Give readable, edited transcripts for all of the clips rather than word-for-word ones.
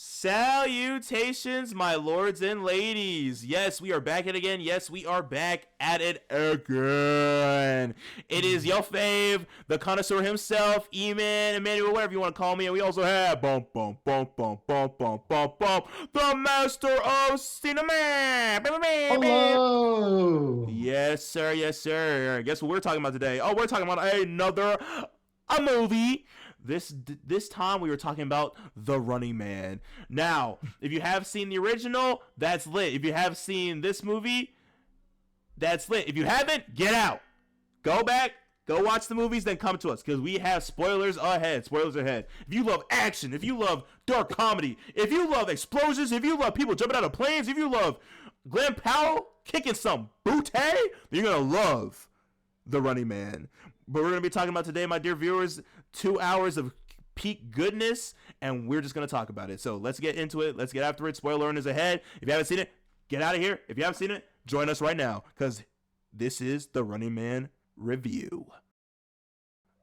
Salutations, my lords and ladies. Yes, we are back at it again. Yes, we are back at it again. It is your fave, the connoisseur himself, E-Man, Emmanuel, whatever you want to call me. And we also have the master of cinema. Hello. Yes, sir. Yes, sir. Guess what we're talking about today? Oh, we're talking about a movie. This time we were talking about The Running Man. Now, if you have seen the original, that's lit. If you have seen this movie, that's lit. If you haven't, get out. Go back, go watch the movies, then come to us, because we have spoilers ahead. Spoilers ahead. If you love action, if you love dark comedy, if you love explosions, if you love people jumping out of planes, if you love Glenn Powell kicking some bootay, you're going to love The Running Man. But we're going to be talking about today, my dear viewers, 2 hours of peak goodness, and we're just going to talk about it. So let's get into it. Let's get after it. Spoiler warning is ahead. If you haven't seen it, get out of here. If you haven't seen it, join us right now, because this is The Running Man review.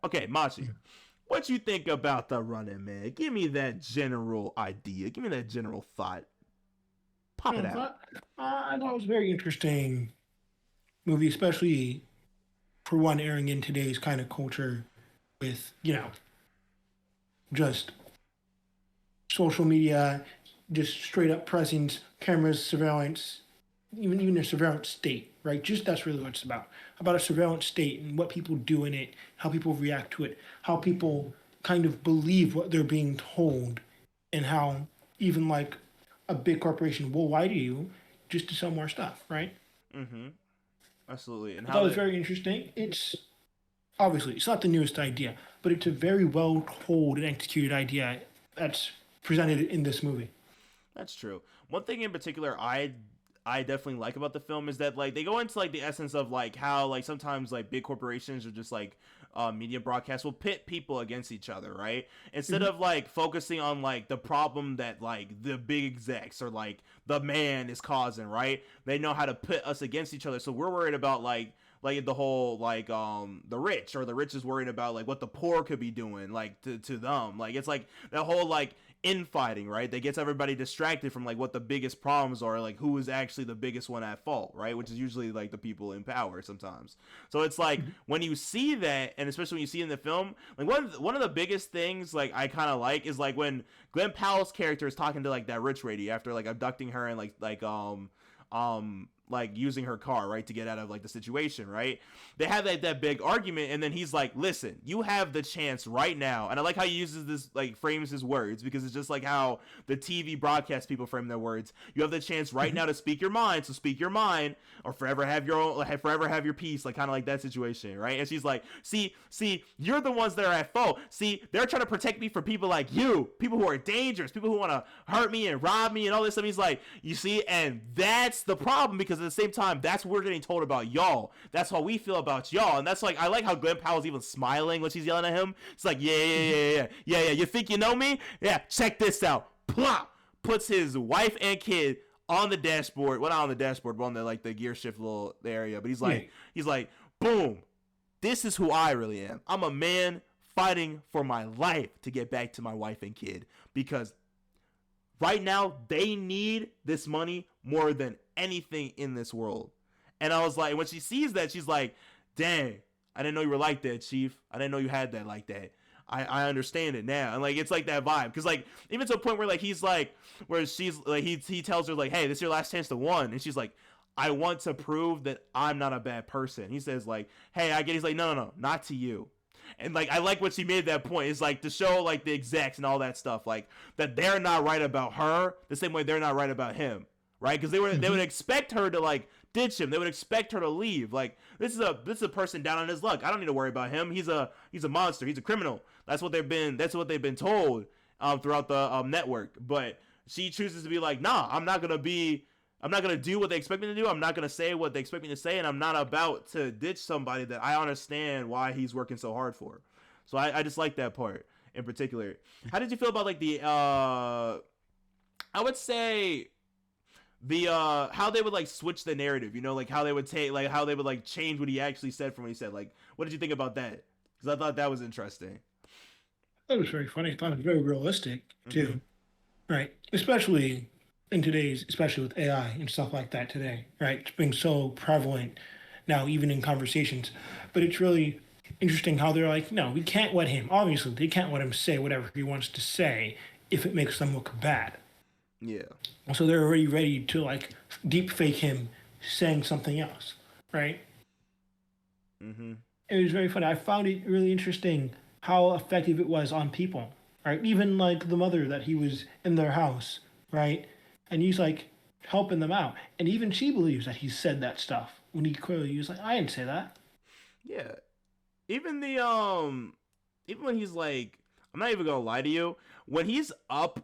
Okay, Machi, what you think about The Running Man? Give me that general idea. Give me that general thought. Pop it out. I thought it was a very interesting movie, especially for one airing in today's kind of culture with, just social media, just straight up presence, cameras, surveillance, even a surveillance state, right? Just that's really what it's about a surveillance state and what people do in it, how people react to it, how people kind of believe what they're being told, and how even like a big corporation will lie to you just to sell more stuff, right? Mm-hmm. Absolutely. And I thought it was very interesting. It's not the newest idea, but it's a very well told and executed idea that's presented in this movie. That's true. One thing in particular I definitely like about the film is that like they go into like the essence of like how like sometimes like big corporations or just like media broadcasts will pit people against each other, right? Instead of like focusing on like the problem that like the big execs or like the man is causing, right? They know how to pit us against each other. So we're worried about like the whole like the rich, or the rich is worried about like what the poor could be doing like to them. Like it's like that whole like infighting, right? That gets everybody distracted from like what the biggest problems are, like who is actually the biggest one at fault, right? Which is usually like the people in power sometimes. So it's like when you see that, and especially when you see it in the film, like one of the biggest things like I kind of like is like when Glenn Powell's character is talking to like that rich lady after like abducting her and like using her car, right, to get out of like the situation, right? They have that big argument, and then he's like, listen, you have the chance right now. And I like how he uses this, like frames his words, because it's just like how the TV broadcast people frame their words. You have the chance right now to speak your mind, so speak your mind, or forever have your own, like, forever have your peace, like kind of like that situation, right? And she's like, see, you're the ones that are at fault. See, they're trying to protect me from people like you, people who are dangerous, people who want to hurt me and rob me and all this stuff. He's like, you see, and that's the problem, because at the same time, that's what we're getting told about y'all. That's how we feel about y'all. And that's like, I like how Glenn Powell's even smiling when she's yelling at him. It's like, yeah. You think you know me? Yeah, check this out. Plop! Puts his wife and kid on the dashboard. Well, not on the dashboard, but on the like the gear shift little area. But he's like, boom. This is who I really am. I'm a man fighting for my life to get back to my wife and kid, because right now they need this money more than anything in this world. And I was like, when she sees that, she's like, dang, I didn't know you were like that, Chief. I didn't know you had that like that. I understand it now. And like, it's like that vibe. Cause like, even to a point where like, he's like, where she's like, he tells her like, hey, this is your last chance to win. And she's like, I want to prove that I'm not a bad person. He says like, hey, I get, he's like, no, not to you. And like, I like what she made that point. It's like to show like the execs and all that stuff, like that they're not right about her the same way they're not right about him, right? Because they would expect her to like ditch him. They would expect her to leave. Like this is a person down on his luck. I don't need to worry about him. He's a monster. He's a criminal. That's what they've been told throughout the network. But she chooses to be like, nah, I'm not gonna do what they expect me to do. I'm not going to say what they expect me to say. And I'm not about to ditch somebody that I understand why he's working so hard for. So I just like that part in particular. How did you feel about like the, I would say the, how they would like switch the narrative, you know, like how they would take, like how they would like change what he actually said from what he said. Like, what did you think about that? Because I thought that was interesting. That was very funny. I thought it was very realistic too. right? Especially in today's, especially with AI and stuff like that today, right? It's being so prevalent now, even in conversations. But it's really interesting how they're like, no, we can't let him. Obviously, they can't let him say whatever he wants to say if it makes them look bad. Yeah. So they're already ready to like deep fake him saying something else, right? Mm-hmm. It was very funny. I found it really interesting how effective it was on people, right? Even like the mother that he was in their house, right? And he's like helping them out. And even she believes that he said that stuff when he clearly was like, I didn't say that. Yeah. Even the even when he's like, I'm not even gonna lie to you, when he's up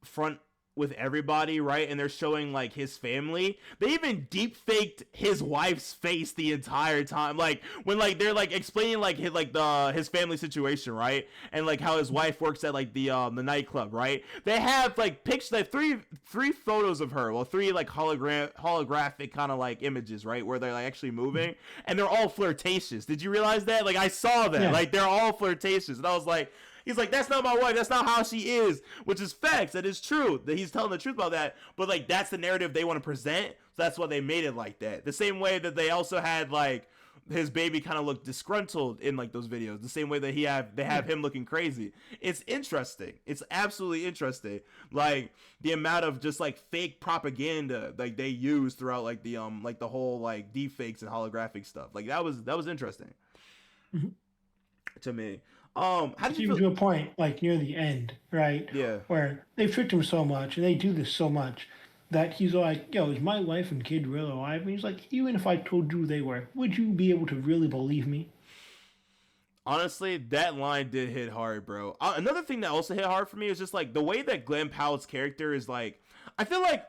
front with everybody, right, and they're showing like his family, they even deep faked his wife's face the entire time, like when like they're like explaining like his family situation, right, and like how his wife works at like the nightclub, right. They have like pictures, like three photos of her, well, three like holographic kind of like images, right, where they're like actually moving, and they're all flirtatious. Did you realize that? Like I saw that, Yeah. like they're all flirtatious, and I was like, he's like, that's not my wife. That's not how she is, which is facts. That is true. That he's telling the truth about that. But like, that's the narrative they want to present. So that's why they made it like that. The same way that they also had like his baby kind of look disgruntled in like those videos. The same way that they have him looking crazy. It's interesting. It's absolutely interesting. Like the amount of just like fake propaganda like they use throughout like the whole like deep fakes and holographic stuff. Like that was interesting to me. How did It's you even feel? to a point like near the end, right? Yeah. Where they've tricked him so much and they do this so much that he's like, yo, is my wife and kid really alive? And he's like, even if I told you they were, would you be able to really believe me? Honestly, that line did hit hard, bro. Another thing that also hit hard for me is just like the way that Glenn Powell's character is like. I feel like,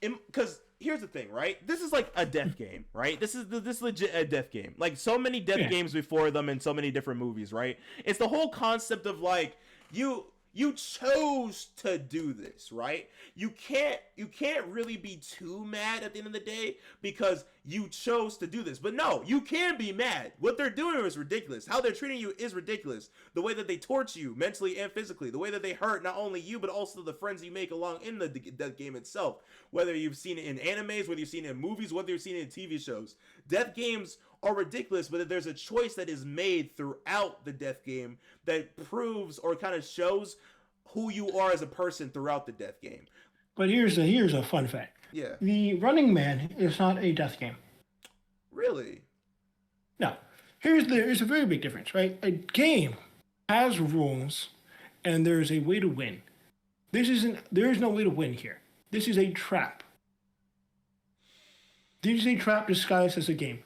because here's the thing, right? This is like a death game, right? This legit a death game. Like so many death games before them in so many different movies, right? It's the whole concept of like you chose to do this, right? You can't really be too mad at the end of the day because you chose to do this. But no, you can be mad. What they're doing is ridiculous. How they're treating you is ridiculous. The way that they torture you mentally and physically, the way that they hurt not only you but also the friends you make along in the death game itself. Whether you've seen it in animes, whether you've seen it in movies, whether you've seen it in TV shows, death games are ridiculous, but there's a choice that is made throughout the death game that proves or kind of shows who you are as a person throughout the death game. But here's a fun fact. Yeah. The Running Man is not a death game. Really? No. Here's a very big difference, right? A game has rules and there's a way to win. There is no way to win here. This is a trap. This is a trap disguised as a game.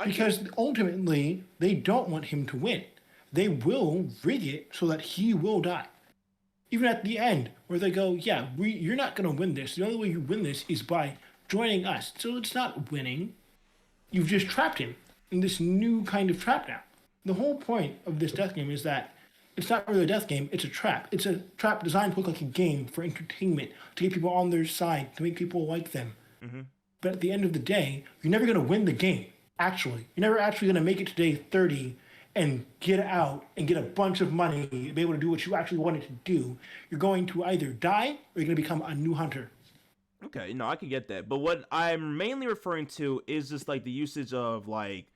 Because ultimately, they don't want him to win. They will rig it so that he will die. Even at the end, where they go, yeah, you're not going to win this. The only way you win this is by joining us. So it's not winning. You've just trapped him in this new kind of trap now. The whole point of this death game is that it's not really a death game, it's a trap. It's a trap designed to look like a game for entertainment, to get people on their side, to make people like them. Mm-hmm. But at the end of the day, you're never going to win the game. Actually, you're never actually going to make it to day 30 and get out and get a bunch of money, be able to do what you actually wanted to do. You're going to either die or you're going to become a new hunter. Okay, no, I can get that. But what I'm mainly referring to is just like the usage of like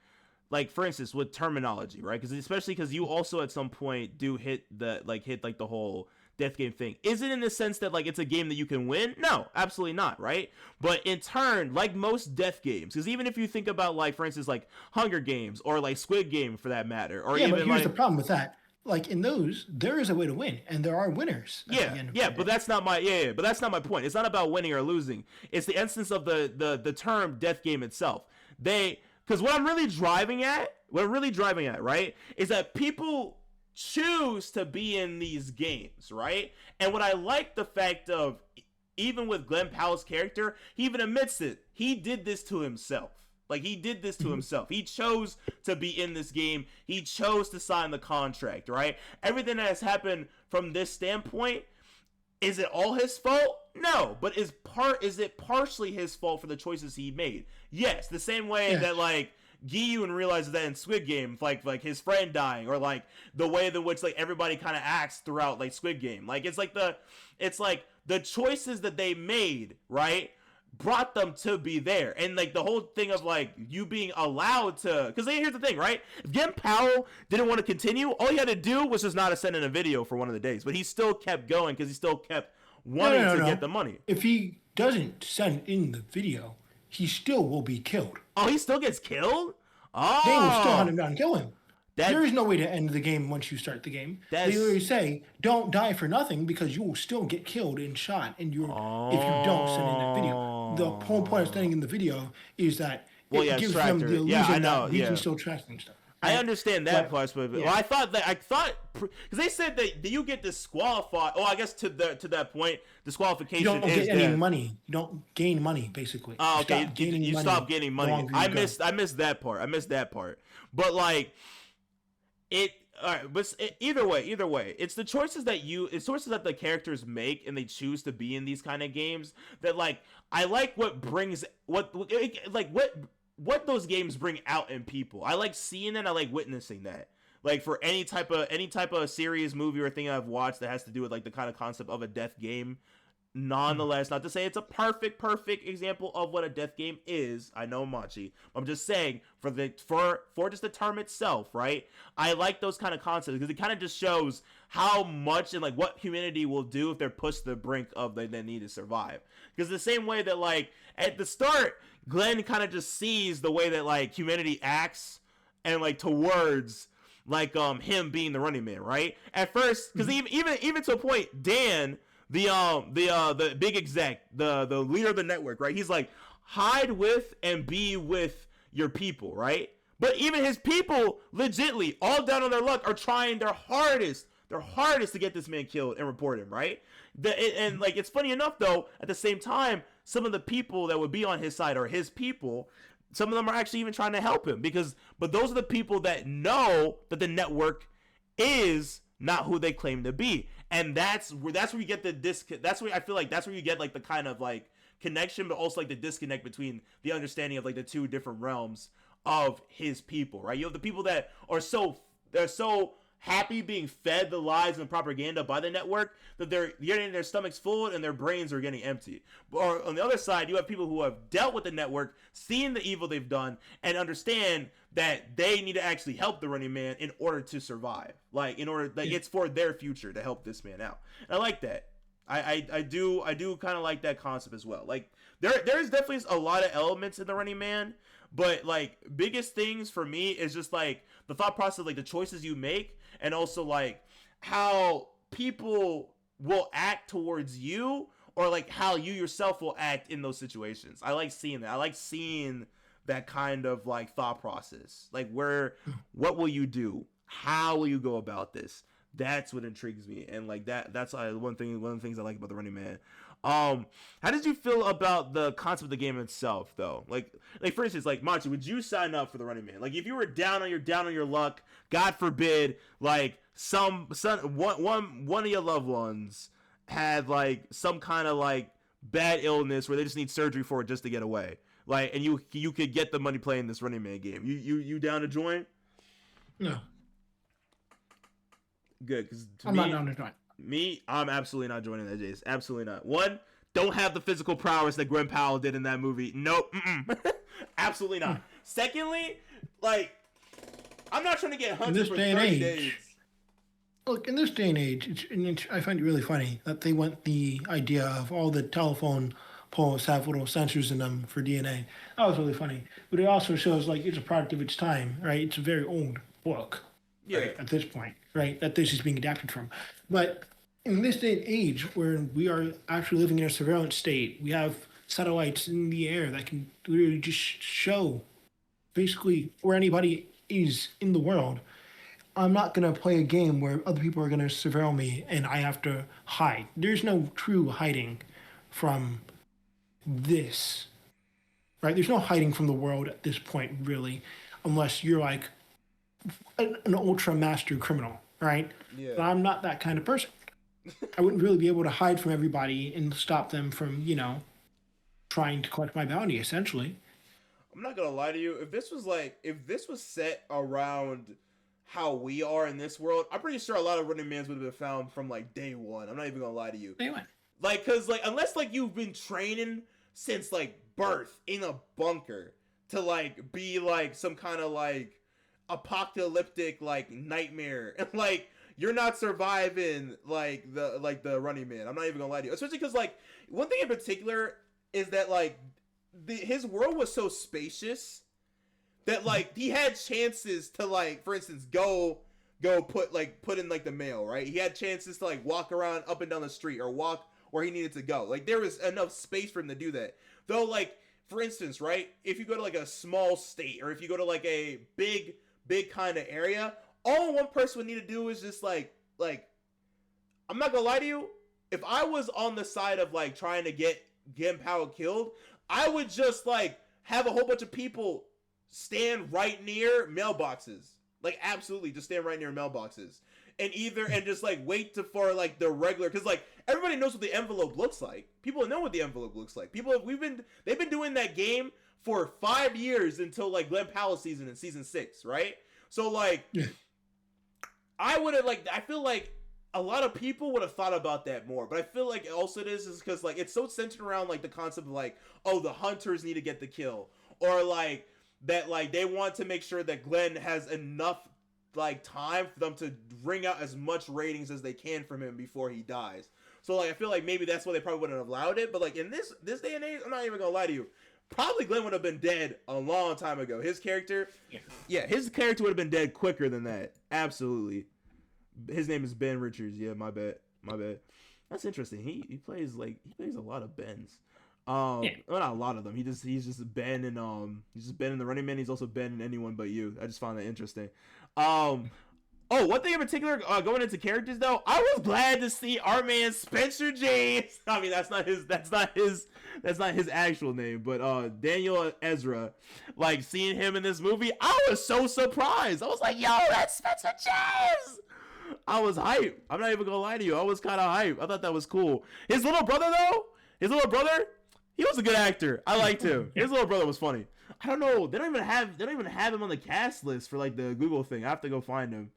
for instance with terminology, right? Because especially because you also at some point do hit the whole death game thing. Is it in the sense that like it's a game that you can win? No, absolutely not, right? But in turn, like most death games, because even if you think about like for instance like Hunger Games or like Squid Game for that matter, or Yeah, even but here's like the problem with that. Like in those, there is a way to win, and there are winners. but that's not my but that's not my point. It's not about winning or losing. It's the instance of the term death game itself. Because what I'm really driving at, right, is that people choose to be in these games, right? And what I like the fact of, even with Glenn Powell's character, he even admits it. He did this to himself. Like, he did this to himself. He chose to be in this game. He chose to sign the contract, right? Everything that has happened from this standpoint, is it all his fault? No, but is it partially his fault for the choices he made? Yes, the same way that like Giyun realizes that in Squid Game, like his friend dying, or like the way in which like everybody kind of acts throughout like Squid Game. Like it's like the choices that they made, right, brought them to be there. And like the whole thing of like you being allowed to, because here's the thing, right? If Gim Powell didn't want to continue, all he had to do was just not send in a video for one of the days, but he still kept going because he still kept wanting to get the money. If he doesn't send in the video, he still will be killed. Oh, he still gets killed? Oh. They will still hunt him down and kill him. There is no way to end the game once you start the game. They literally say, don't die for nothing because you will still get killed and shot if you don't send in that video. The whole point of sending in the video is that it gives them the illusion that we can still track and stuff. I understand that part, but well, I thought because they said that you get disqualified. Oh, I guess to that point, disqualification. You don't get any money. You don't gain money, basically. Oh, okay. You stop getting money. I missed that part. But like it. All right, but either way, it's the choices that the characters make and they choose to be in these kind of games that like I like what those games bring out in people. I like seeing it. I like witnessing that. Like for any type of series, movie, or thing I've watched that has to do with like the kind of concept of a death game. Nonetheless, not to say it's a perfect example of what a death game is. I know, Machi. I'm just saying for just the term itself, right? I like those kind of concepts because it kind of just shows how much and like what humanity will do if they're pushed to the brink of they need to survive. Because the same way that like at the start, Glenn kind of just sees the way that like humanity acts and like towards like him being the running man, right? At first, because even to a point, Dan, the big exec, the leader of the network, right? He's like, hide with and be with your people, right? But even his people, legitly, all down on their luck, are trying their hardest to get this man killed and report him, right? And like it's funny enough though, at the same time, some of the people that would be on his side are his people. Some of them are actually even trying to help him but those are the people that know that the network is not who they claim to be. And that's where you get that's where I feel like that's where you get like the kind of like connection, but also like the disconnect between the understanding of like the two different realms of his people, right? You have the people that are they're so happy being fed the lies and propaganda by the network that they're getting their stomachs full and their brains are getting empty. Or on the other side, you have people who have dealt with the network, seen the evil they've done, and understand that they need to actually help the running man in order to survive. Like it's for their future to help this man out. And I like that. I do kind of like that concept as well. Like there's definitely a lot of elements in the running man, but like biggest things for me is just like the thought process, like the choices you make, and also like how people will act towards you, or like how you yourself will act in those situations. I like seeing that. I like seeing that kind of like thought process. Like what will you do? How will you go about this? That's what intrigues me, and like that's one of the things I like about the running man. How did you feel about the concept of the game itself, though? Like for instance, like Machi, would you sign up for the running man? Like if you were down on your luck, God forbid, like one of your loved ones had like some kind of like bad illness where they just need surgery for it just to get away, like, and you could get the money playing this running man game. You down to join? No. Good, because I'm not down to join. Me, I'm absolutely not joining that, Jace. Absolutely not. One, don't have the physical prowess that Gwen Powell did in that movie. Nope. Absolutely not. Secondly, like, I'm not trying to get hunted for 30 days. Look, in this day and age, I find it really funny that they went the idea of all the telephone poles have little sensors in them for DNA. That was really funny. But it also shows, like, it's a product of its time, right? It's a very old book. Yeah. Right, at this point, right? That this is being adapted from. But in this day and age, where we are actually living in a surveillance state, we have satellites in the air that can literally just show basically where anybody is in the world. I'm not going to play a game where other people are going to surveil me and I have to hide. There's no true hiding from this, right? There's no hiding from the world at this point, really, unless you're like an ultra master criminal, right? Yeah. But I'm not that kind of person. I wouldn't really be able to hide from everybody and stop them from, trying to collect my bounty, essentially. I'm not gonna lie to you. If this was set around how we are in this world, I'm pretty sure a lot of Running Mans would have been found from like day one. I'm not even gonna lie to you. Anyway. Like, cause like unless like you've been training since like birth in a bunker to like be like some kind of like apocalyptic like nightmare, and like you're not surviving the Running Man. I'm not even gonna lie to you, especially because like one thing in particular is that like his world was so spacious that like he had chances to like, for instance, go put in like the mail, right? He had chances to like walk around up and down the street or walk where he needed to go. Like there was enough space for him to do that. Though like for instance, right, if you go to like a small state or if you go to like a big kind of area, all one person would need to do is just like I'm not gonna lie to you, if I was on the side of like trying to get Gim Powell killed, I would just like have a whole bunch of people stand right near mailboxes. Like absolutely just stand right near mailboxes. And just like wait for like the regular, because like everybody knows what the envelope looks like. People know what the envelope looks like. They've been doing that game for 5 years until like Glenn Powell season in season 6, right? So like I feel like a lot of people would have thought about that more, but I feel like also it is because like it's so centered around like the concept of like, oh, the hunters need to get the kill, or like that like they want to make sure that Glenn has enough like time for them to wring out as much ratings as they can from him before he dies. So like I feel like maybe that's why they probably wouldn't have allowed it. But like in this day and age, I'm not even gonna lie to you, probably Glenn would have been dead a long time ago. His character, his character would have been dead quicker than that. Absolutely. His name is Ben Richards. Yeah, my bad. That's interesting. He plays a lot of Bens. Well, not a lot of them. He's just Ben, and he's just Ben in the Running Man. He's also Ben in Anyone But You. I just found that interesting. One thing in particular, going into characters though, I was glad to see our man Spencer James. I mean, that's not his actual name, but Daniel Ezra. Like seeing him in this movie, I was so surprised. I was like, yo, that's Spencer James. I was hype. I'm not even gonna lie to you. I was kind of hype. I thought that was cool. His little brother, he was a good actor. I liked him. His little brother was funny. I don't know. They don't even have him on the cast list for like the Google thing. I have to go find him.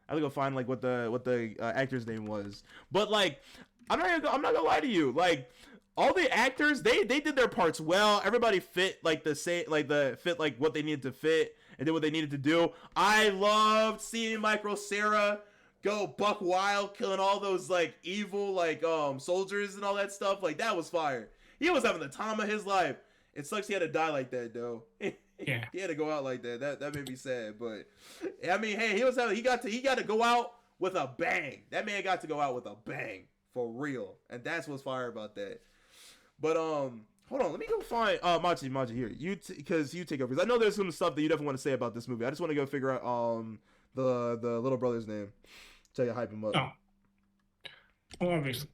I have to go find like what the actor's name was. But like, I'm not gonna lie to you. Like all the actors, they did their parts well. Everybody fit like fit like what they needed to fit and did what they needed to do. I loved seeing Micro Sarah go buck wild, killing all those like evil like soldiers and all that stuff. Like that was fire. He was having the time of his life. It sucks he had to die like that though. Yeah. He had to go out like that. That made me sad. But I mean, hey, he got to go out with a bang. That man got to go out with a bang for real, and that's what's fire about that. But hold on, let me go find Machi here. Because you take over. Because I know there's some stuff that you definitely want to say about this movie. I just want to go figure out the little brother's name. Tell you hype him up. Oh. Well, obviously,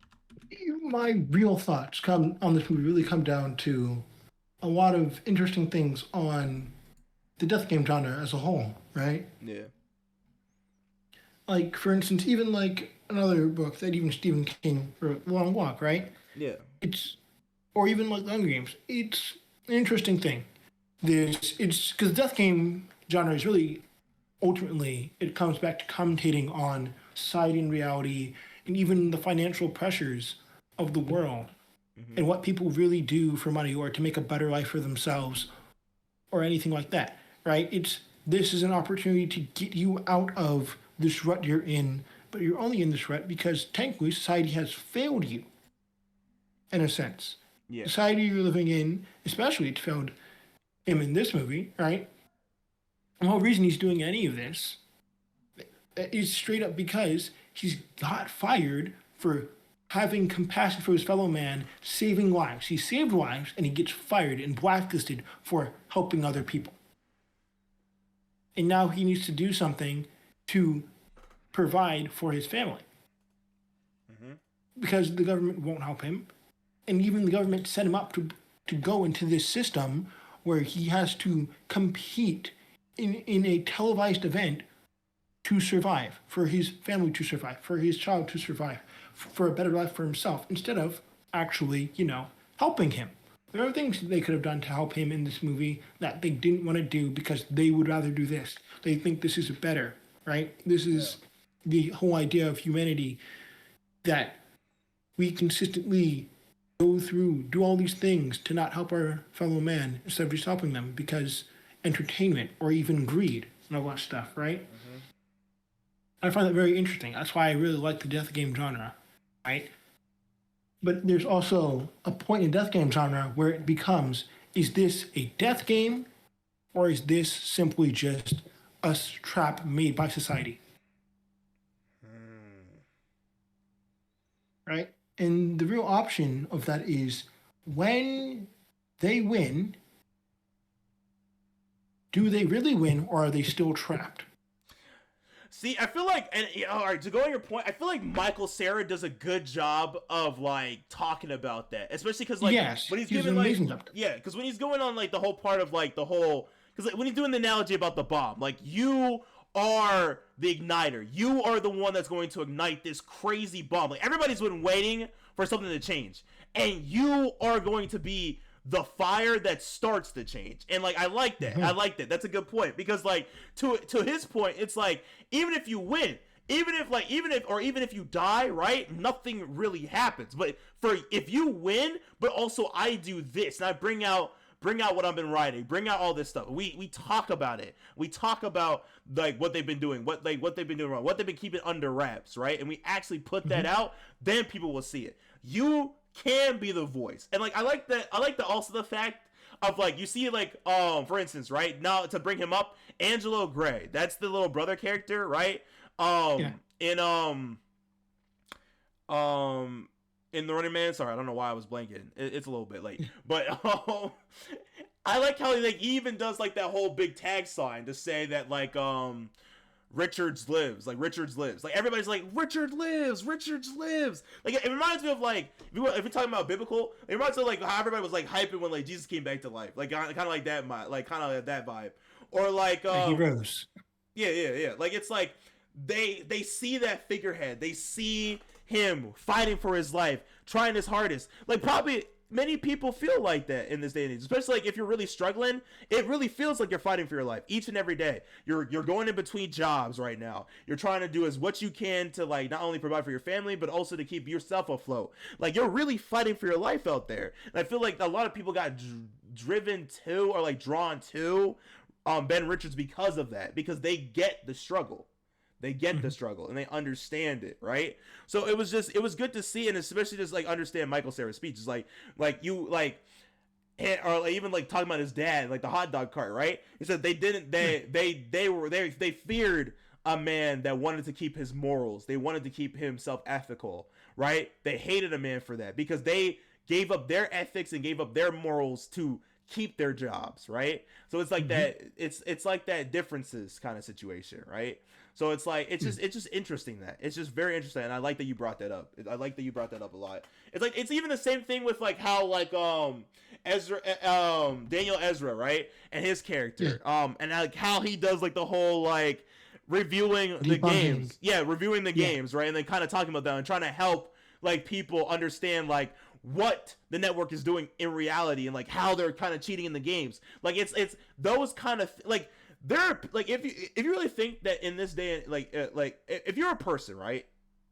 my real thoughts on this movie really come down to a lot of interesting things on the death game genre as a whole, right? Yeah. Like, for instance, even like another book that even Stephen King wrote, Long Walk, right? Yeah. Or even like the Hunger Games. It's an interesting thing. It's because the death game genre is really, ultimately, it comes back to commentating on society and reality and even the financial pressures of the world. Mm-hmm. And what people really do for money or to make a better life for themselves or anything like that, right? This is an opportunity to get you out of this rut you're in, but you're only in this rut because technically society has failed you, in a sense. Yeah. Society you're living in, especially it's failed him in this movie, right? The whole reason he's doing any of this is straight up because he's got fired for having compassion for his fellow man, saving lives. He saved lives, and he gets fired and blacklisted for helping other people. And now he needs to do something to provide for his family. Mm-hmm. Because the government won't help him. And even the government set him up to go into this system where he has to compete in a televised event to survive, for his family to survive, for his child to survive, for a better life for himself, instead of actually, helping him There are things they could have done to help him in this movie that they didn't want to do because they would rather do this. They think this is better, right? This is the whole idea of humanity, that we consistently go through, do all these things to not help our fellow man instead of just helping them because entertainment or even greed and all that stuff, right? I find that very interesting. That's why I really like the death game genre, right? But there's also a point in death game genre where it becomes, is this a death game or is this simply just a trap made by society? Right? And the real option of that is when they win, do they really win or are they still trapped? See, I feel like, and all right, to go on your point, I feel like Michael Cera does a good job of like talking about that, especially because like yes, when he's giving like amazing because when he's going on like the whole part of like the whole, because like, when he's doing the analogy about the bomb, like you are the igniter, you are the one that's going to ignite this crazy bomb. Like everybody's been waiting for something to change, and you are going to be the fire that starts the change. And like I like that. I like that. That's a good point, because like to his point, it's like even if you win, even if you die, right, nothing really happens. But if you win, but also I do this and I bring out what I've been writing, bring out all this stuff. We talk about it. We talk about like what they've been doing, what they've been doing wrong, what they've been keeping under wraps, right? And we actually put that out, then people will see it. You can be the voice. And like I like also the fact of like you see like for instance, right, now to bring him up, Angelo Gray, that's the little brother character, right? In in The Running Man, sorry, I don't know why I was blanking. It's a little bit late, but I like how he even does like that whole big tag sign to say that like Richards lives. Like everybody's like Richards lives. Like it reminds me of like if we're talking about biblical, it reminds me of like how everybody was like hyping when like Jesus came back to life, like kind of like that, that vibe, or like he rose. Yeah. Like it's like they see that figurehead, they see him fighting for his life, trying his hardest. Like probably many people feel like that in this day and age, especially like if you're really struggling. It really feels like you're fighting for your life each and every day. You're going in between jobs right now. You're trying to do as what you can to like not only provide for your family but also to keep yourself afloat. Like you're really fighting for your life out there. And I feel like a lot of people got driven to or like drawn to Ben Richards because of that, because they get the struggle. They get the struggle and they understand it, right? So it was good to see, and especially just like understand Michael Cera's speech. It's like you like, or like even like talking about his dad, like the hot dog cart, right? He said they feared a man that wanted to keep his morals. They wanted to keep himself ethical, right? They hated a man for that because they gave up their ethics and gave up their morals to keep their jobs, right? So it's like that. It's like that differences kind of situation, right? So it's like it's just interesting, that it's just very interesting, and I like that you brought that up. I like that you brought that up a lot. It's like it's even the same thing with like how like Ezra Daniel Ezra, right, and his character and like how he does like the whole like reviewing the games, reviewing the games, right, and then kind of talking about that and trying to help like people understand like what the network is doing in reality and like how they're kind of cheating in the games. Like it's those kind of like. There, like, if you really think that in this day, like if you're a person, right,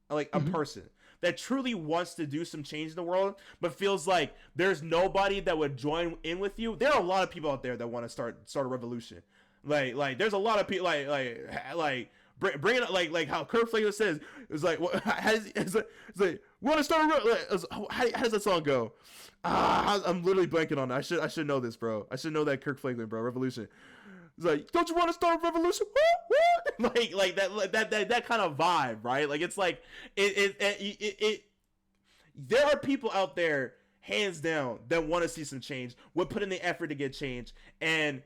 like a person that truly wants to do some change in the world, but feels like there's nobody that would join in with you, there are a lot of people out there that want to start a revolution. Like there's a lot of people like bring it up, like how Kurt Flager says, it's like what it's like want to start how does that song go? I'm literally blanking on that. I should know this, bro. I should know that Kirk Franklin, bro. Revolution. It's like, don't you want to start a revolution? What? like that kind of vibe, right? Like it's like it there are people out there, hands down, that want to see some change, would put in the effort to get change, and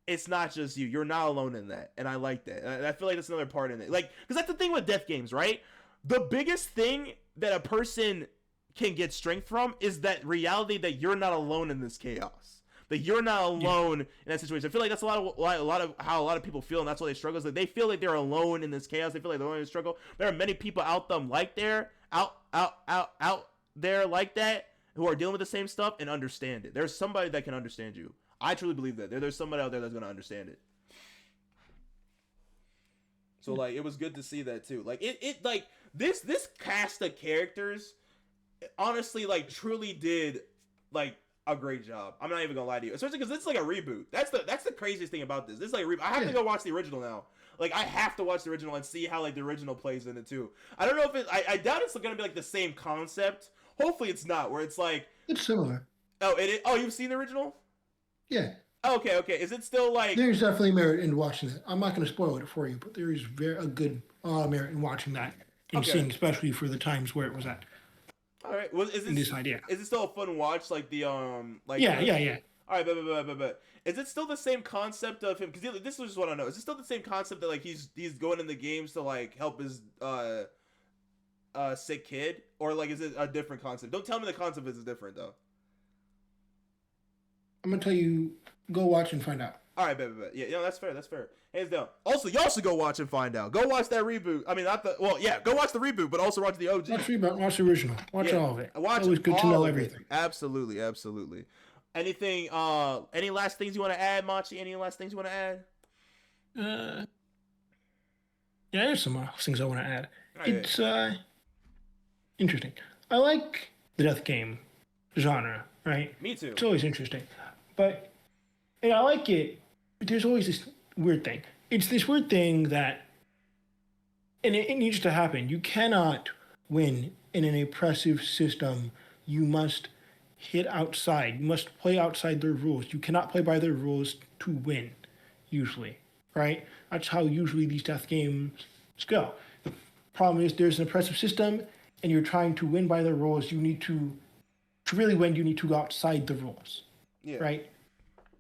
it's not just you. You're not alone in that, and I like that. And I feel like that's another part in it, like because that's the thing with death games, right? The biggest thing that a person can get strength from is that reality that you're not alone in this chaos. That you're not alone in that situation. I feel like that's a lot of how a lot of people feel, and that's why they struggle. Is that they feel like they're alone in this chaos. They feel like they're alone in the struggle. There are many people out there like that, who are dealing with the same stuff and understand it. There's somebody that can understand you. I truly believe that there's somebody out there that's gonna understand it. So like it was good to see that too. Like it like this cast of characters honestly like truly did like a great job. I'm not even gonna lie to you, especially because it's like a reboot. That's the craziest thing about this. This is like a reboot. I have to go watch the original now. Like I have to watch the original and see how like the original plays in it too. I don't know if it. I doubt it's gonna be like the same concept. Hopefully it's not. Where it's like It's similar. oh it. Oh, you've seen the original? Yeah. Oh, okay. Is it still like? There's definitely merit in watching it. I'm not going to spoil it for you, but there is a good merit in watching that and seeing, especially for the times where it was at. All right. Well, is this idea? Is it still a fun watch? Like the like. Yeah. All right, but is it still the same concept of him? Because this is just what I know. Is it still the same concept that like he's going in the games to like help his sick kid, or like is it a different concept? Don't tell me the concept is different though. I'm gonna tell you. Go watch and find out. All right, bet. Yeah, that's fair. Hands down. Also, y'all should go watch and find out. Go watch that reboot. I mean, not the go watch the reboot, but also watch the OG. Watch the original. Watch all of it. It's always good to know everything. Absolutely. Anything? Any last things you want to add, Machi? Any last things you want to add? Yeah, there's some things I want to add. Right. It's interesting. I like the death game genre, right? Me too. It's always interesting, but I like it. But there's always this weird thing. It's this weird thing that, and it needs to happen. You cannot win in an oppressive system. You must hit outside. You must play outside their rules. You cannot play by their rules to win, usually, right? That's how usually these death games go. The problem is there's an oppressive system, and you're trying to win by the rules. You need to really win, you need to go outside the rules, right?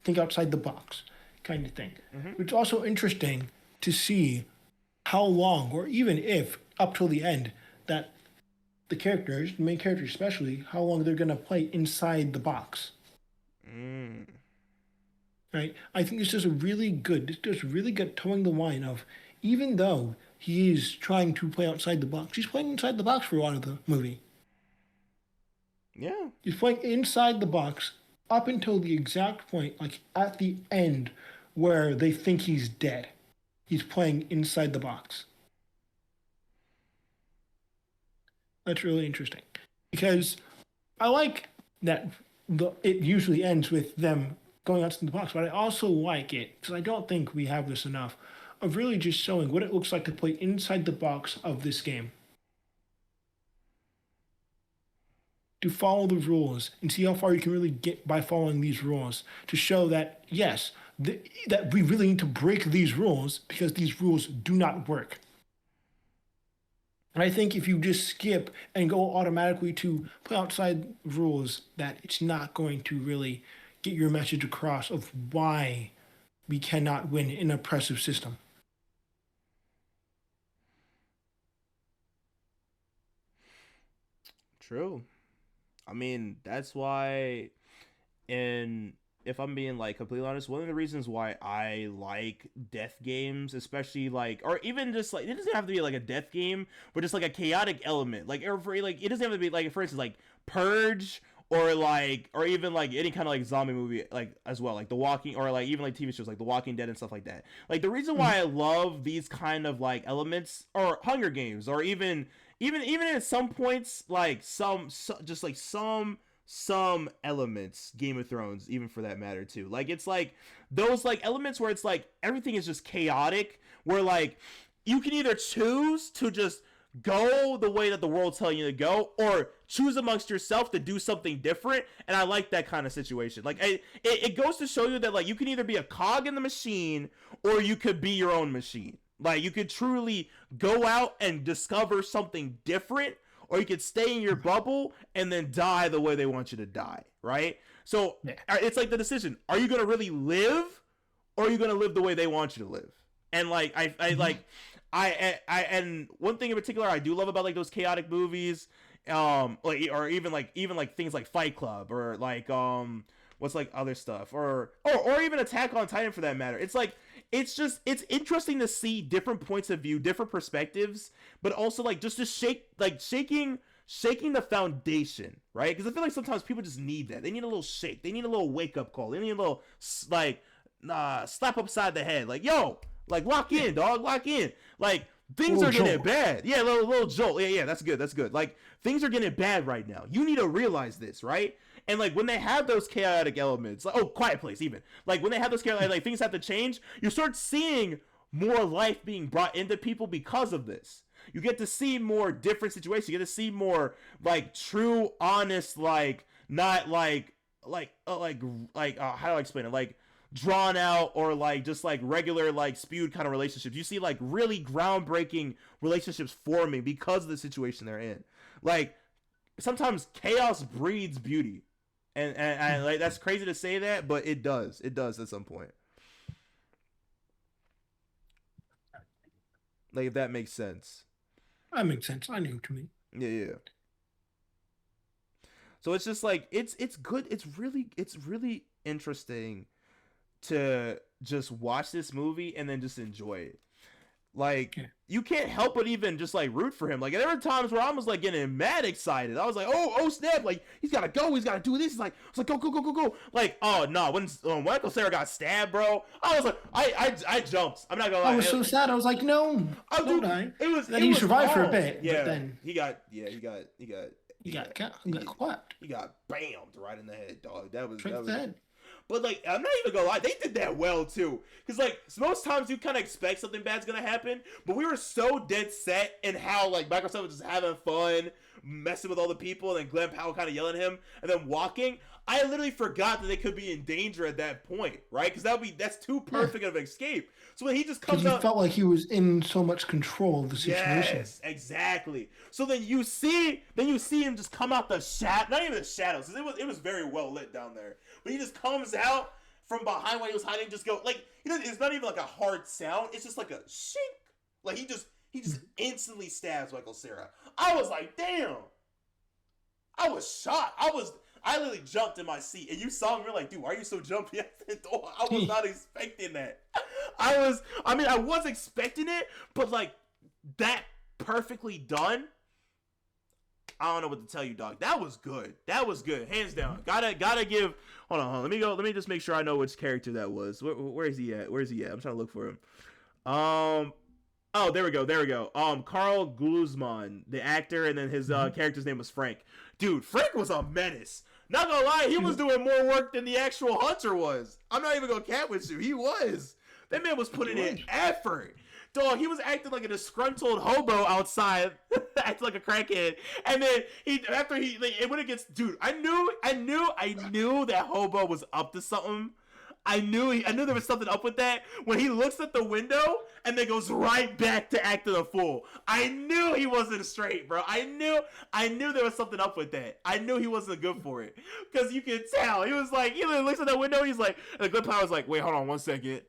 Think outside the box kind of thing. Mm-hmm. It's also interesting to see how long, or even if up till the end, that the main characters especially, how long they're going to play inside the box. Right? I think this does really good towing the line of, even though he is trying to play outside the box, he's playing inside the box for a lot of the movie. Yeah. He's playing inside the box up until the exact point, like at the end, where they think he's dead. He's playing inside the box. That's really interesting. Because I like that it usually ends with them going outside the box, but I also like it, because I don't think we have this enough, of really just showing what it looks like to play inside the box of this game. To follow the rules and see how far you can really get by following these rules, to show that, yes, that we really need to break these rules because these rules do not work. And I think if you just skip and go automatically to play outside rules, that it's not going to really get your message across of why we cannot win in an oppressive system. True. I mean, that's why, and if I'm being like completely honest, one of the reasons why I like death games, especially like, or even just like, it doesn't have to be like a death game, but just like a chaotic element, like, or for, like, it doesn't have to be like, for instance, like Purge, or like, or even like any kind of like zombie movie, like as well, like The Walking, or like even like TV shows like The Walking Dead and stuff like that. Like the reason why I love these kind of like elements, or Hunger Games, or even at some points, like some elements, Game of Thrones, even for that matter too. Like it's like those like elements where it's like everything is just chaotic, where like you can either choose to just go the way that the world's telling you to go, or choose amongst yourself to do something different. And I like that kind of situation. Like it goes to show you that like you can either be a cog in the machine, or you could be your own machine. Like you could truly go out and discover something different, or you could stay in your bubble and then die the way they want you to die, right? So it's like the decision: are you gonna really live, or are you gonna live the way they want you to live? And like I and one thing in particular I do love about like those chaotic movies, like, or even like things like Fight Club, or like what's like other stuff, or even Attack on Titan for that matter. It's like it's interesting to see different points of view, different perspectives, but also like just shaking shaking the foundation, right? Because I feel like sometimes people just need that. They need a little shake. They need a little wake up call. They need a little like slap upside the head. Like, yo, like lock in, dog, lock in. Like things are getting bad. Yeah, little jolt. Yeah, that's good. That's good. Like things are getting bad right now. You need to realize this, right? And like when they have those chaotic elements, like Quiet Place, even like when they have those chaotic, like things have to change. You start seeing more life being brought into people because of this. You get to see more different situations. You get to see more like true, honest, like not how do I explain it? Like drawn out or like just like regular like spewed kind of relationships. You see like really groundbreaking relationships forming because of the situation they're in. Like sometimes chaos breeds beauty. And like that's crazy to say that, but it does. It does at some point. Like if that makes sense. That makes sense. I knew what you mean. Yeah. So it's just like it's good. It's really interesting to just watch this movie and then just enjoy it. Like you can't help but even just like root for him. Like there were times where I was like getting mad excited. I was like, oh snap! Like he's gotta go. He's gotta do this. It's like I was like go. Like oh no, when Michael Cera got stabbed, bro, I was like I jumped. I'm not gonna lie. I was so sad. I was like no, don't die. Then he survived for a bit. Yeah. But then he got clapped. He got bammed right in the head, dog. That was head. But like, I'm not even gonna lie, they did that well too. Cause like most times you kind of expect something bad's gonna happen, but we were so dead set in how like Microsoft was just having fun, messing with all the people, and then Glenn Powell kind of yelling at him, and then walking. I literally forgot that they could be in danger at that point, right? Because that's too perfect of an escape. So when he just comes out, he felt like he was in so much control of the situation. Yes, exactly. So then you see him just come out the not even the shadows, because it was very well lit down there. But he just comes out from behind while he was hiding, just go like it's not even like a hard sound. It's just like a shink. Like he just instantly stabs Michael Cera. I was like, damn. I was shocked. I literally jumped in my seat, and you saw me. You're like, dude, why are you so jumpy at the door? I was not expecting that. I was expecting it, but like that perfectly done. I don't know what to tell you, dog. That was good. Hands down. Gotta give. Hold on. Let me go. Let me just make sure I know which character that was. Where is he at? I'm trying to look for him. Oh, there we go. Carl Guzman, the actor, and then his character's name was Frank. Dude, Frank was a menace. Not gonna lie, he was doing more work than the actual Hunter was. I'm not even gonna cat with you. He was. That man was putting in effort. Dog, he was acting like a disgruntled hobo outside, acting like a crackhead. And then when it gets, dude, I knew that hobo was up to something. I knew there was something up with that. When he looks at the window and then goes right back to acting a fool. I knew he wasn't straight, bro. I knew there was something up with that. I knew he wasn't good for it. Because you can tell. He was like, he looks at that window, he's like, and the Glenn Powell was like, wait, hold on 1 second.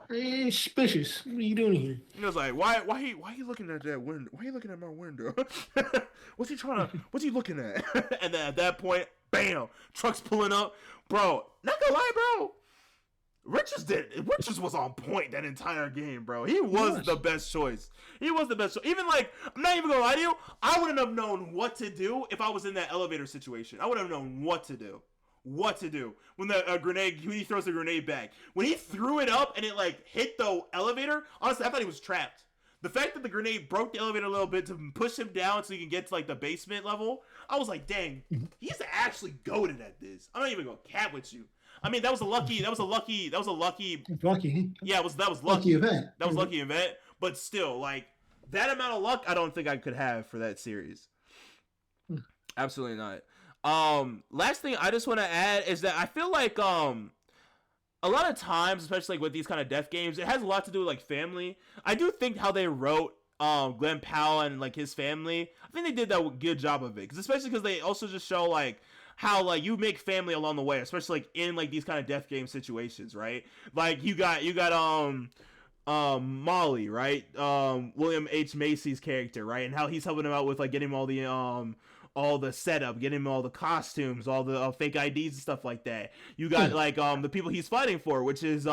Hey, suspicious. What are you doing here? He was like, why you looking at that window? Why are you looking at my window? What's he looking at? And then at that point, bam, truck's pulling up. Bro, not gonna lie, bro. Richards was on point that entire game, bro. He was the best choice. Even like, I'm not even gonna lie to you, I wouldn't have known what to do if I was in that elevator situation. I wouldn't have known what to do. When he throws the grenade back. When he threw it up and it like hit the elevator, honestly, I thought he was trapped. The fact that the grenade broke the elevator a little bit to push him down so he can get to like the basement level, I was like, dang, he's actually goated at this. I'm not even gonna cat with you. I mean, that was a lucky. Lucky. Yeah, that was lucky. Lucky event. That was lucky event. But still, like that amount of luck, I don't think I could have for that series. Absolutely not. Last thing I just want to add is that I feel like a lot of times, especially like with these kind of death games, it has a lot to do with like family. I do think how they wrote Glenn Powell and like his family, I think they did that good job of it. Especially because they also just show like how like you make family along the way, especially like in like these kind of death game situations, right? Like you got Molly, right? William H. Macy's character, right? And how he's helping him out with like getting all all the setup, getting him all the costumes, all the fake IDs and stuff like that. You got like the people he's fighting for, which is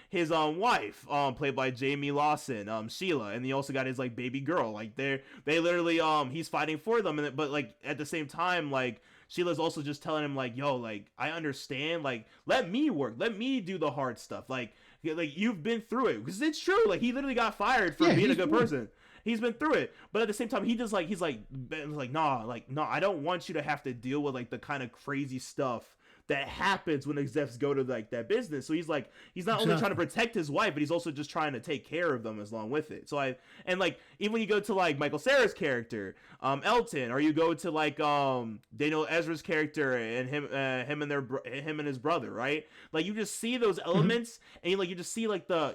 his wife, played by Jamie Lawson, Sheila, and he also got his like baby girl. Like they literally he's fighting for them, but like at the same time, like Sheila's also just telling him like, yo, like I understand, like let me work, let me do the hard stuff, like you've been through it, because it's true. Like he literally got fired for being a good person. He's been through it, but at the same time, he's like, nah, I don't want you to have to deal with like the kind of crazy stuff that happens when execs go to like that business. So he's like, he's not only trying to protect his wife, but he's also just trying to take care of them as long with it. So and like even when you go to like Michael Cera's character, Elton, or you go to like Daniel Ezra's character and him and his brother, right? Like you just see those elements, and you just see like the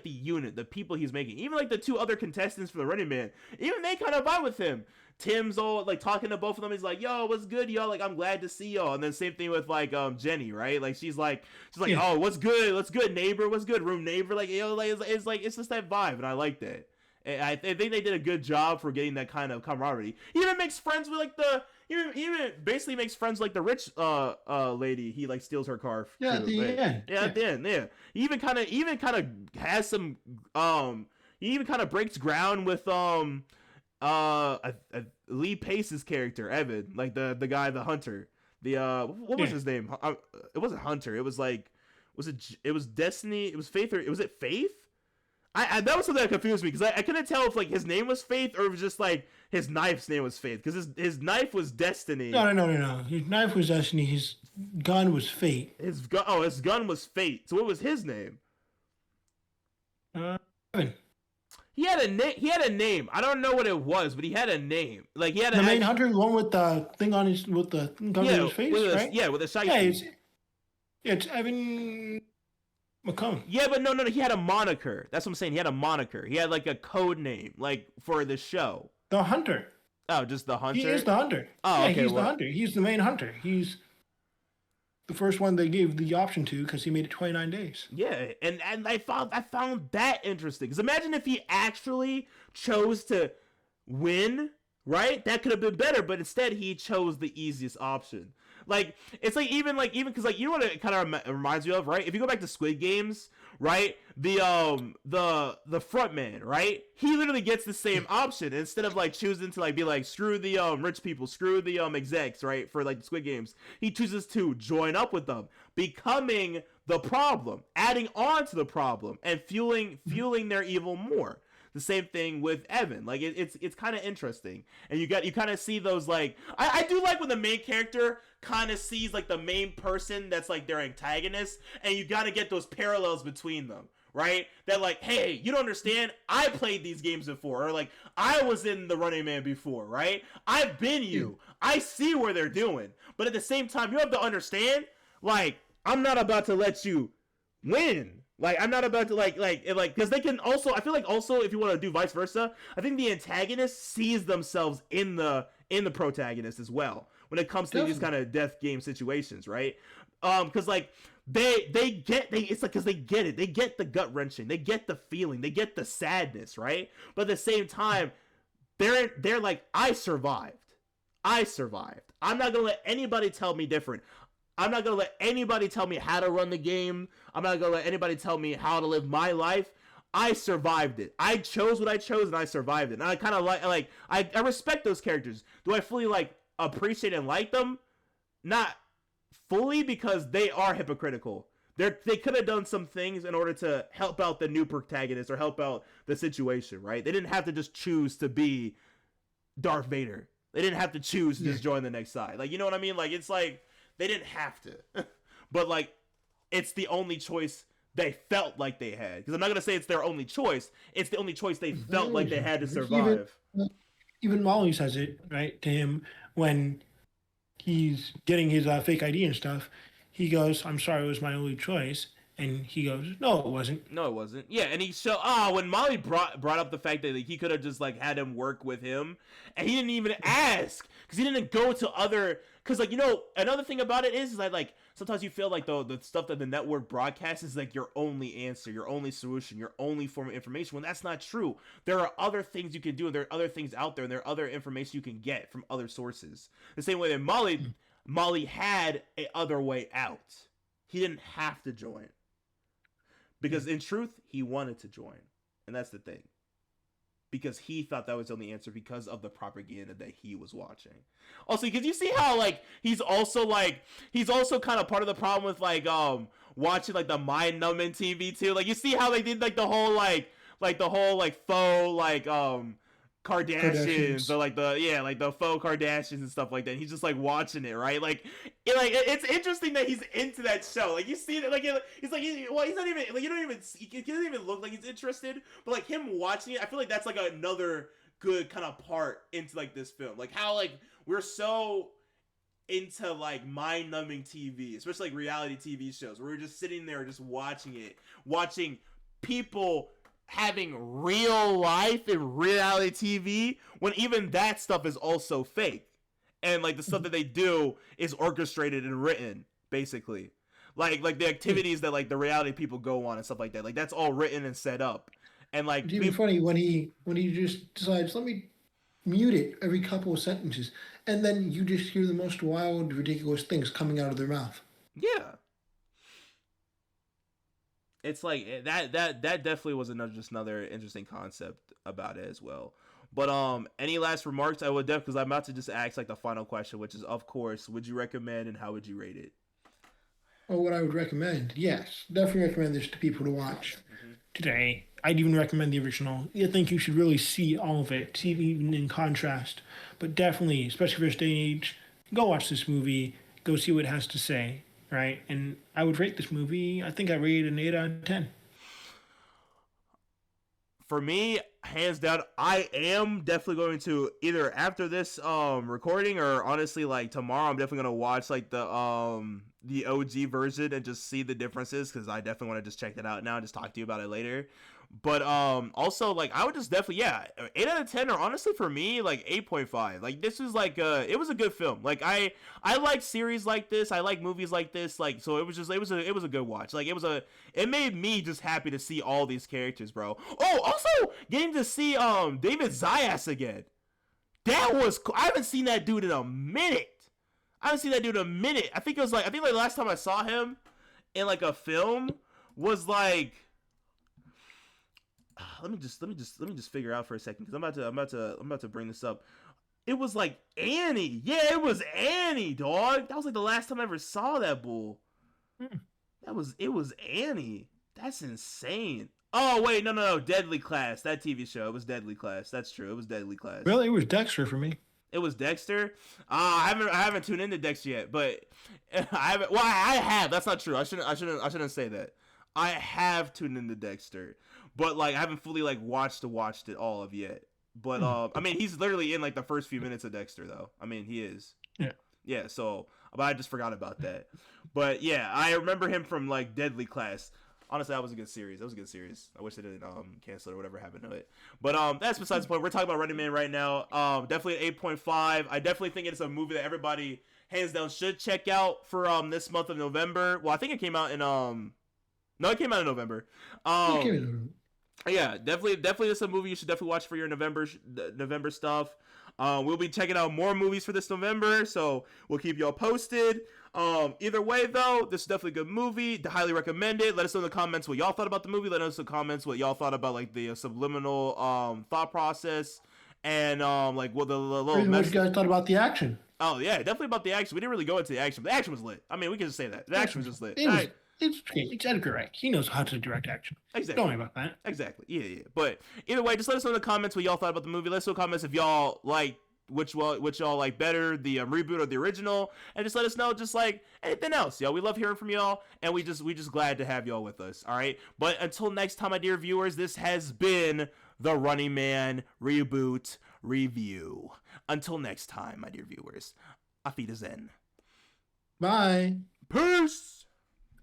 unit, the people he's making. Even like the two other contestants for the Running Man, even they kind of vibe with him. Tim's all like talking to both of them. He's like, "Yo, what's good, y'all? Like, I'm glad to see y'all." And then same thing with like Jenny, right? Like she's like, "Oh, what's good? What's good, neighbor? What's good, room neighbor?" Like, yo, like it's just that vibe, and I like that. And I think they did a good job for getting that kind of camaraderie. He even makes friends with like even basically makes friends like the rich lady. He like steals her car. Yeah, at the end. Yeah, at the end. Yeah, he even kind of has some he even kind of breaks ground with Lee Pace's character, Evan, like the guy, the hunter. The what was his name? It wasn't Hunter. It was like, it was Destiny. It was Faith, or was it Faith? I that was something that confused me, because I couldn't tell if like his name was Faith or it was just like his knife's name was Faith, because his knife was Destiny. No. His knife was Destiny. His gun was Fate. His gun was Fate. So what was his name? He had a name. I don't know what it was, but he had a name. Like he had the main hunter, the one with the thing on his gun on his face, right? Yeah, with a shotgun. Yeah, it's Evan McCone. Yeah, but no, he had a moniker. That's what I'm saying. He had a moniker. He had like a code name, like for the show. The Hunter. Oh, just the Hunter. He is the Hunter. Oh, yeah, okay. He's the Hunter. He's the main hunter. He's the first one they gave the option to, because he made it 29 days. Yeah, and I found that interesting. Because imagine if he actually chose to win, right? That could have been better, but instead he chose the easiest option. Like it's like even because like you know what it kind of reminds me of, right? If you go back to Squid Games, right? The front man, right? He literally gets the same option instead of like choosing to like be like screw the rich people, screw the execs, right? For like Squid Games, he chooses to join up with them, becoming the problem, adding on to the problem, and fueling their evil more. The same thing with Evan. Like it's kind of interesting, and you kind of see those like I do like when the main character kind of sees like the main person that's like their antagonist, and you got to get those parallels between them, right? That like, hey, you don't understand, I played these games before, or like I was in the Running Man before, right? I've been you. I see where they're doing, but at the same time, you have to understand, like I'm not about to let you win. Like I'm not about to like because they can also, I feel like also if you want to do vice versa, I think the antagonist sees themselves in the protagonist as well when it comes to these kind of death game situations, right? Because like it's like, because they get it, they get the gut wrenching, they get the feeling, they get the sadness, right? But at the same time, they're like, I survived. I'm not gonna let anybody tell me different. I'm not going to let anybody tell me how to run the game. I'm not going to let anybody tell me how to live my life. I survived it. I chose what I chose, and I survived it. And I kind of I respect those characters. Do I fully like appreciate and like them? Not fully, because they are hypocritical. They could have done some things in order to help out the new protagonist or help out the situation, right? They didn't have to just choose to be Darth Vader. They didn't have to choose to just join the next side. Like, you know what I mean? Like, it's like, they didn't have to, but like, it's the only choice they felt like they had. Because I'm not gonna say it's their only choice. It's the only choice they felt like they had to survive. Even Molly says it, right, to him when he's getting his fake ID and stuff. He goes, "I'm sorry, it was my only choice." And he goes, no, it wasn't. No, it wasn't. Yeah, and he when Molly brought up the fact that like, he could have just like had him work with him, and he didn't even ask because he didn't go to other. Because like another thing about it is that like sometimes you feel like the stuff that the network broadcasts is like your only answer, your only solution, your only form of information. When that's not true, there are other things you can do, and there are other things out there, and there are other information you can get from other sources. The same way that Molly had a other way out. He didn't have to join. Because in truth, he wanted to join. And that's the thing. Because he thought that was the only answer because of the propaganda that he was watching. Also, because you see how, like, he's also kind of part of the problem with, like, watching, like, the mind-numbing TV, too. Like, you see how they did, like, the whole faux, like, Kardashians or like the faux Kardashians and stuff like that. And he's just like watching it, right? It's interesting that he's into that show. Like you see that, like he's like he's not even like he doesn't even look like he's interested. But like him watching it, I feel like that's like another good kind of part into like this film. Like how like we're so into like mind-numbing TV, especially like reality TV shows, where we're just sitting there just watching people having real life in reality TV when even that stuff is also fake, and like the stuff that they do is orchestrated and written basically, like the activities that like the reality people go on and stuff like that, like that's all written and set up. And like It's even funny when he just decides, let me mute it every couple of sentences, and then you just hear the most wild, ridiculous things coming out of their mouth. Yeah, it's like that definitely was another interesting concept about it as well. But any last remarks? I would definitely, because I'm about to just ask like the final question, which is, of course, would you recommend and how would you rate it? Oh, what I would recommend? Yes, definitely recommend this to people to watch today. I'd even recommend the original. I think you should really see all of it, see it even in contrast. But definitely, especially for this day and age, go watch this movie. Go see what it has to say, right? And I would rate this movie, I think I rated an 8 out of 10. For me, hands down, I am definitely going to either after this recording or honestly like tomorrow, I'm definitely gonna watch like the OG version and just see the differences, because I definitely want to just check that out now and just talk to you about it later. But also like I would just definitely 8 out of 10, or honestly for me like 8.5. Like this is like it was a good film. Like I like series like this, I like movies like this, like so it was a good watch. Like it made me just happy to see all these characters, bro. Oh, also getting to see David Zayas again. That was cool. I haven't seen that dude in a minute. I think the last time I saw him in like a film was like let me just figure out for a second, because I'm about to bring this up. It was like Annie. Yeah, it was Annie, dog. That was like the last time I ever saw that bull. It was Annie. That's insane. Oh wait, no, Deadly Class. That TV show. It was Deadly Class. That's true. It was Deadly Class. Really, it was Dexter for me. It was Dexter. I haven't tuned into Dexter yet, but I haven't. Well, I have. That's not true. I shouldn't say that. I have tuned into Dexter, but like I haven't fully like watched it all of yet. But I mean, he's literally in like the first few minutes of Dexter, though. I mean, he is. Yeah. So, but I just forgot about that. But yeah, I remember him from like Deadly Class. Honestly, that was a good series. I wish they didn't cancel it or whatever happened to it. But that's besides the point. We're talking about Running Man right now. Definitely an 8.5. I definitely think it's a movie that everybody hands down should check out for this month of November. Well, I think it came out in no, it came out in November. Yeah, definitely it's a movie you should definitely watch for your November stuff. We'll be checking out more movies for this November, so we'll keep y'all posted. Either way, though, this is definitely a good movie. Highly recommend it. Let us know in the comments what y'all thought about the movie. Let us know in the comments what y'all thought about like the subliminal thought process, and like what the little what you guys thought about the action. Oh yeah, definitely about the action. We didn't really go into the action, but the action was lit. I mean, we can just say that the action was just lit. It's Edgar Wright. He knows how to direct action. Exactly. Don't worry about that. Exactly. Yeah. But either way, just let us know in the comments what y'all thought about the movie. Let us know in the comments if y'all like which y'all like better, the reboot or the original, and just let us know just like anything else, y'all. We love hearing from y'all, and we just glad to have y'all with us. All right. But until next time, my dear viewers, this has been the Running Man reboot review. Until next time, my dear viewers, Auf Wiedersehen. Bye. Peace.